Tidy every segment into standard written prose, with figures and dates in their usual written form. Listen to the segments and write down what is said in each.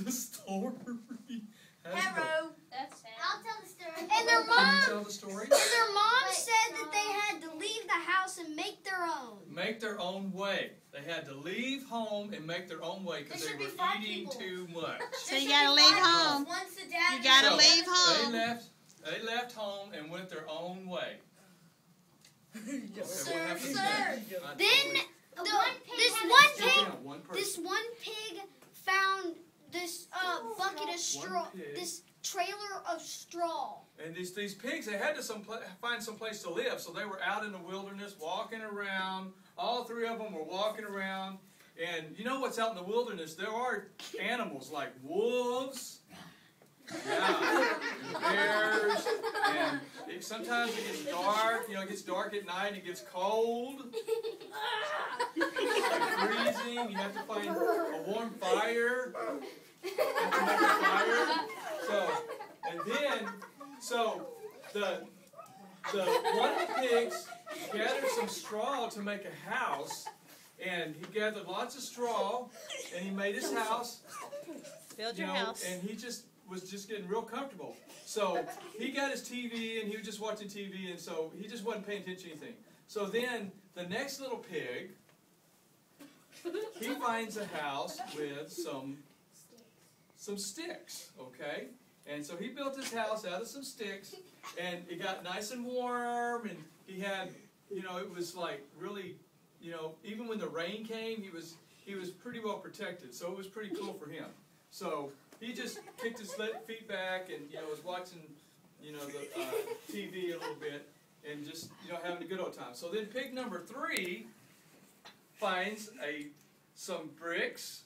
the story. Hello. That's sad. I'll tell the story. And their Can mom, you tell the story? and their mom said that they had to leave the house and make their own. Make their own way. They had to leave home and make their own way because There they should were be 5 eating people. too much. So you gotta leave home. Once the dad You gotta So, leave home. They left home and went their own way. Okay, what happened Sir. next? Then One person. this one pig found this bucket of straw, One pig. this trailer of straw. And these pigs, they had to find some place to live, so they were out in the wilderness walking around. All 3 of them were walking around. And you know what's out in the wilderness? There are animals like wolves, bears, and sometimes it gets dark. You know, it gets dark at night. It gets cold, freezing. You have to find a warm fire. You have to make a fire. So the one of the pigs gathered some straw to make a house, and he gathered lots of straw, and he made his house. Build your house. And he was just getting real comfortable. So he got his TV, and he was just watching TV, and so he just wasn't paying attention to anything. So then the next little pig, he finds a house with some sticks, okay? And so he built his house out of some sticks, and it got nice and warm, and he had, you know, it was like really, you know, even when the rain came, he was pretty well protected, so it was pretty cool for him. So he just kicked his feet back and, you know, was watching, you know, the TV a little bit and just, you know, having a good old time. So then pig number 3 finds some bricks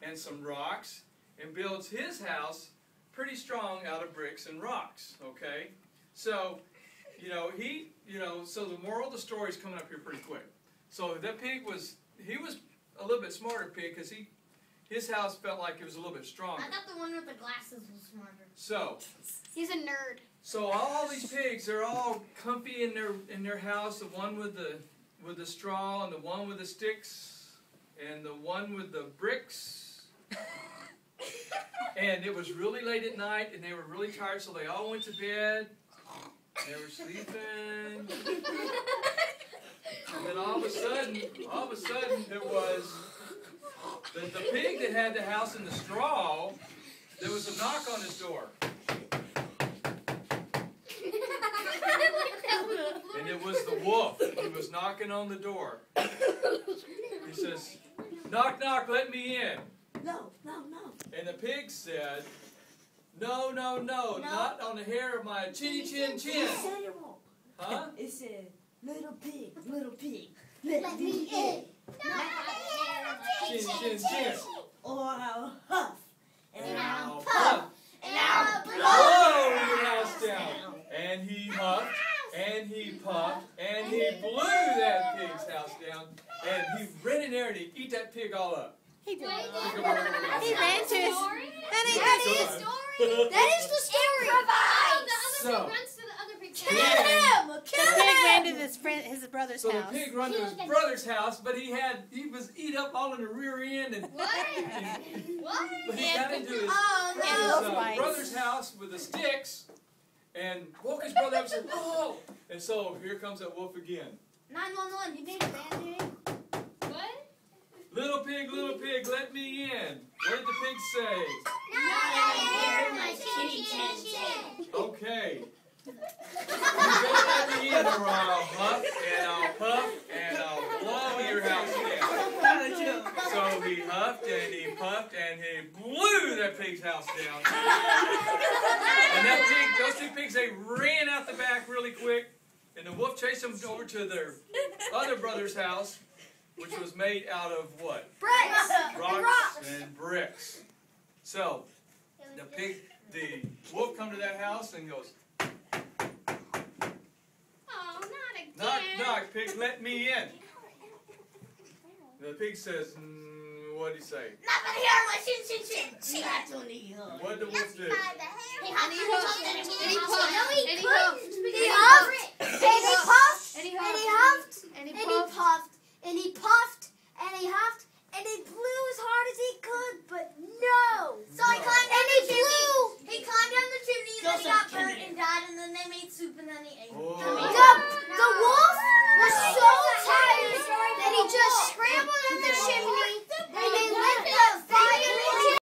and some rocks and builds his house pretty strong out of bricks and rocks, okay? So, so the moral of the story is coming up here pretty quick. So that pig he was a little bit smarter pig because his house felt like it was a little bit stronger. I thought the one with the glasses was smarter. So, He's a nerd. so all these pigs, they're all comfy in their house. The one with the straw, and the one with the sticks, and the one with the bricks. And it was really late at night, and they were really tired, so they all went to bed. They were sleeping. And then all of a sudden, it was the pig that had the house in the straw. There was a knock on his door. And it was the wolf. He was knocking on the door. He says, "Knock, knock, let me in." No, no, no. And the pig said, "No, no, no, not on the hair of my chinny chin chin." You said it wrong. Huh? It said, little pig, Let me in. Chin chin chin. or I'll huff, And I'll puff. And I'll blow. Blow your house down. And he huffed, and he puffed, and he blew that pig's house down. And he ran in there and he ate that pig all up. He did. He ran to his. That is the story. So, runs to the other pig. Kill him! The Kill pig ran him! to his brother's so the house. pig ran to his brother's house, but he was eat up all in the rear end, and What? What? but he got into his, no. brother's house with the sticks, and woke his brother up and said, "Oh!" And so here comes that wolf again. 911. He made a band-aid. What? Little pig, let me in. What did the pig say? My chin, chin, chin. Okay. You better let me in, or I'll huff, and I'll puff, and I'll blow your house down. So he huffed, and he puffed, and he blew that pig's house down. And those 2 pigs, they ran out the back really quick, and the wolf chased them over to their other brother's house, which was made out of what? Bricks! Rocks and bricks. So the wolf come to that house and goes, Oh, not again. "Knock, knock, pig, let me in." The pig says, what did he say? Nothing here, my chin, chin, chin. That's only huff. What did the wolf do? He huffed. And he huffed. And He he puffed. No, he And he couldn't. huffed. Because He he huffed. was And he puffed. And he And huffed. he huffed. And he And he puffed. puffed. And he puffed. And he huffed. And he blew as hard as he could, but no! So he hurt and died, and then they made soup, and then he ate it. Oh. The wolf was so tired that he just scrambled in the chimney